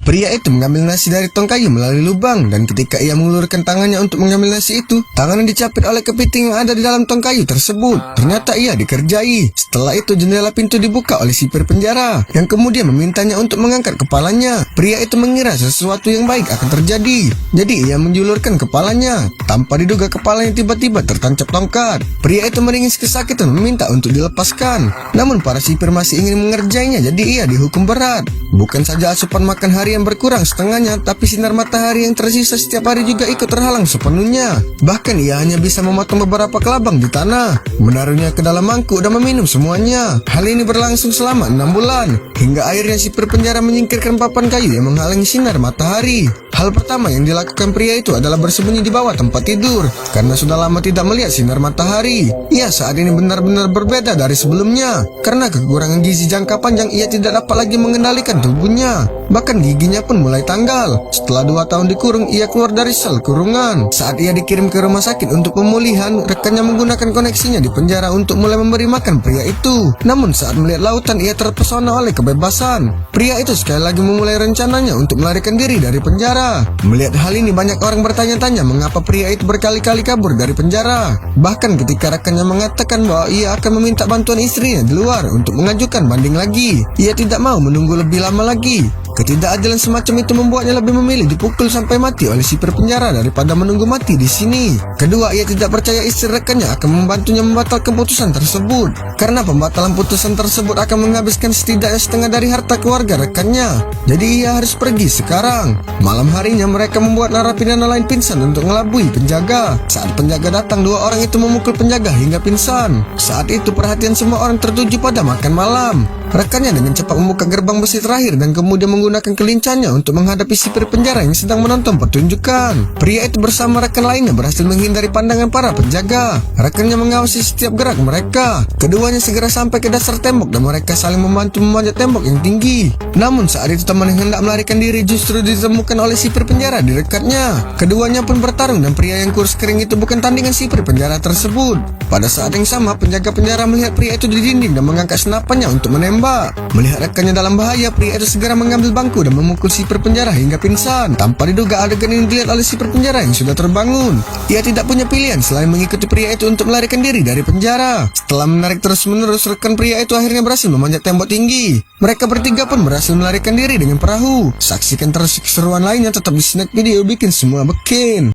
Pria itu mengambil nasi dari tong kayu melalui lubang, dan ketika ia mengulurkan tangannya untuk mengambil nasi itu, tangannya dicapit oleh kepiting yang ada di dalam tong kayu tersebut. Ternyata ia dikerjai. Setelah itu jendela pintu dibuka oleh sipir penjara, yang kemudian memintanya untuk mengangkat kepalanya. Pria itu mengira sesuatu yang baik akan terjadi, jadi ia menjulurkan kepalanya. Tanpa diduga kepalanya tiba-tiba tertancap tongkat. Pria itu meringis kesakitan meminta untuk dilepaskan. Namun para sipir masih ingin mengerjainya, jadi ia dihukum berat. Bukan saja asupan makan harian berkurang setengahnya, tapi sinar matahari yang tersisa setiap hari juga ikut terhalang sepenuhnya. Bahkan ia hanya bisa memotong beberapa kelabang di tanah, menaruhnya ke dalam mangkuk dan meminum semuanya. Hal ini berlangsung selama 6 bulan, hingga akhirnya sipir penjara menyingkirkan papan kayu yang menghalangi sinar matahari. Hal pertama yang dilakukan pria itu adalah bersembunyi di bawah tempat tidur, karena sudah lama tidak melihat sinar matahari. Ia saat ini benar-benar berbeda dari sebelumnya. Karena kekurangan gizi jangka panjang, ia tidak dapat lagi mengendalikan tubuhnya. Bahkan giginya pun mulai tanggal. Setelah 2 tahun dikurung, ia keluar dari sel kurungan. Saat ia dikirim ke rumah sakit untuk pemulihan, rekannya menggunakan koneksinya di penjara untuk mulai memberi makan pria itu. Namun saat melihat lautan, ia terpesona oleh kebebasan. Pria itu sekali lagi memulai rencananya untuk melarikan diri dari penjara. Melihat hal ini, banyak orang bertanya-tanya mengapa pria itu berkali-kali kabur dari penjara. Bahkan ketika rekannya mengatakan bahwa ia akan meminta bantuan istrinya di luar untuk mengajukan banding lagi, ia tidak mau menunggu lebih lama lagi. Ketidakadilan semacam itu membuatnya lebih memilih dipukul sampai mati oleh sipir penjara daripada menunggu mati di sini. Kedua, ia tidak percaya istri rekannya akan membantunya membatalkan putusan tersebut, karena pembatalan putusan tersebut akan menghabiskan setidaknya setengah dari harta keluarga rekannya. Jadi ia harus pergi sekarang. Malam harinya mereka membuat narapidana lain pingsan untuk mengelabui penjaga. Saat penjaga datang, 2 orang itu memukul penjaga hingga pingsan. Saat itu perhatian semua orang tertuju pada makan malam. Rekannya dengan cepat membuka gerbang besi terakhir dan kemudian menggunakan kelincahannya untuk menghadapi sipir penjara yang sedang menonton pertunjukan. Pria itu bersama rekan lainnya berhasil menghindari pandangan para penjaga. Rekannya mengawasi setiap gerak mereka. Keduanya segera sampai ke dasar tembok dan mereka saling membantu memanjat tembok yang tinggi. Namun saat itu teman yang hendak melarikan diri justru ditemukan oleh sipir penjara di dekatnya. Keduanya pun bertarung dan pria yang kurus kering itu bukan tandingan sipir penjara tersebut. Pada saat yang sama, penjaga penjara melihat pria itu di dinding dan mengangkat senapannya untuk menembak. Melihat rekannya dalam bahaya, pria itu segera mengambil bangku dan memukul sipir penjara hingga pingsan. Tanpa diduga, adegan ini dilihat oleh sipir penjara yang sudah terbangun. Ia tidak punya pilihan selain mengikuti pria itu untuk melarikan diri dari penjara. Setelah menarik terus-menerus, rekan pria itu akhirnya berhasil memanjat tembok tinggi. Mereka bertiga pun berhasil melarikan diri dengan perahu. Saksikan terus keseruan lainnya tetap di Snack Video, bikin semua beken.